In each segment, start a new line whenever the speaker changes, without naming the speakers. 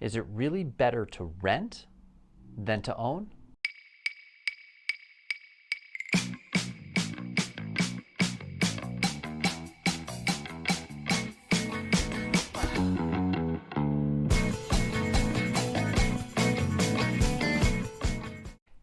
Is it really better to rent than to own?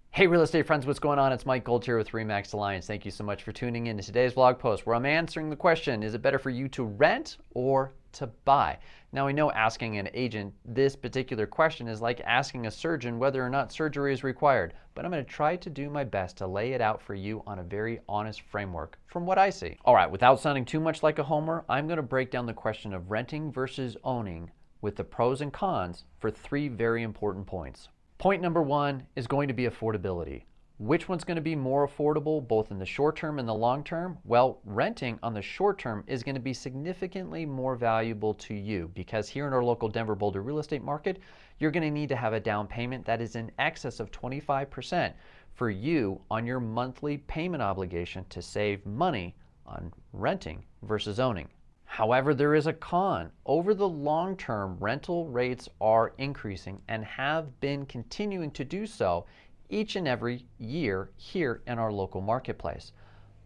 Hey real estate friends, what's going on? It's Mike Gold here with RE/MAX Alliance. Thank you so much for tuning in to today's blog post where I'm answering the question, is it better for you to rent or to buy? Now I know asking an agent this particular question is like asking a surgeon whether or not surgery is required, but I'm going to try to do my best to lay it out for you on a very honest framework from what I see. All right, without sounding too much like a homer, I'm going to break down the question of renting versus owning with the pros and cons for 3 very important points. Point number 1 is going to be affordability. Which one's going to be more affordable both in the short term and the long term? Well, renting on the short term is going to be significantly more valuable to you because here in our local Denver Boulder real estate market, you're going to need to have a down payment that is in excess of 25% for you on your monthly payment obligation to save money on renting versus owning. However, there is a con. Over the long term, rental rates are increasing and have been continuing to do so each and every year here in our local marketplace.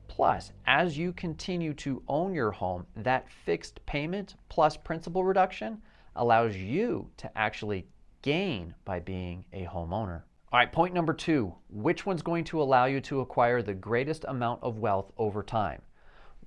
Plus, as you continue to own your home, that fixed payment plus principal reduction allows you to actually gain by being a homeowner. All right, point number 2, which one's going to allow you to acquire the greatest amount of wealth over time?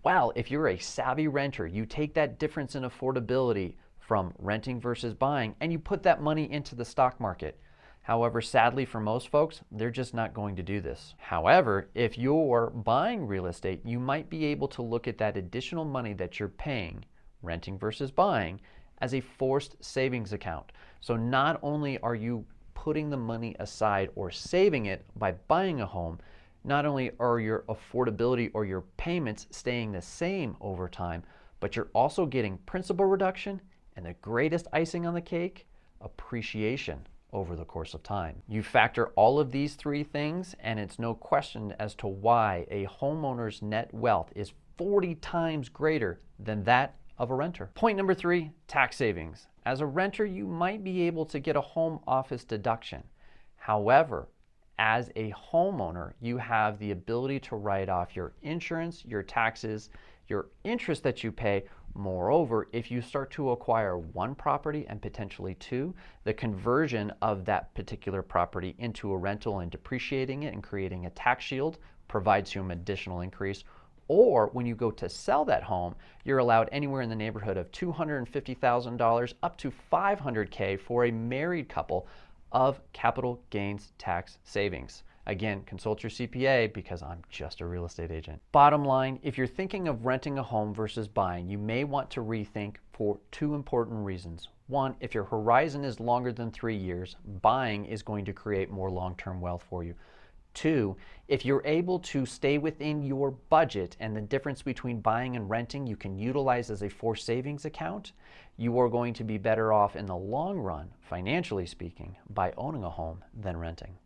Well, if you're a savvy renter, you take that difference in affordability from renting versus buying and you put that money into the stock market. However, sadly for most folks, they're just not going to do this. However, if you're buying real estate, you might be able to look at that additional money that you're paying, renting versus buying, as a forced savings account. So not only are you putting the money aside or saving it by buying a home, not only are your affordability or your payments staying the same over time, but you're also getting principal reduction and the greatest icing on the cake, appreciation over the course of time. You factor all of these 3 things and it's no question as to why a homeowner's net wealth is 40 times greater than that of a renter. Point number 3, tax savings. As a renter, you might be able to get a home office deduction. However, as a homeowner, you have the ability to write off your insurance, your taxes, your interest that you pay. Moreover, if you start to acquire 1 property and potentially 2, the conversion of that particular property into a rental and depreciating it and creating a tax shield provides you an additional increase. Or when you go to sell that home, you're allowed anywhere in the neighborhood of $250,000 up to $500K for a married couple of capital gains tax savings. Again, consult your CPA because I'm just a real estate agent. Bottom line, if you're thinking of renting a home versus buying, you may want to rethink for 2 important reasons. 1, if your horizon is longer than 3 years, buying is going to create more long-term wealth for you. 2, if you're able to stay within your budget and the difference between buying and renting you can utilize as a forced savings account, you are going to be better off in the long run, financially speaking, by owning a home than renting.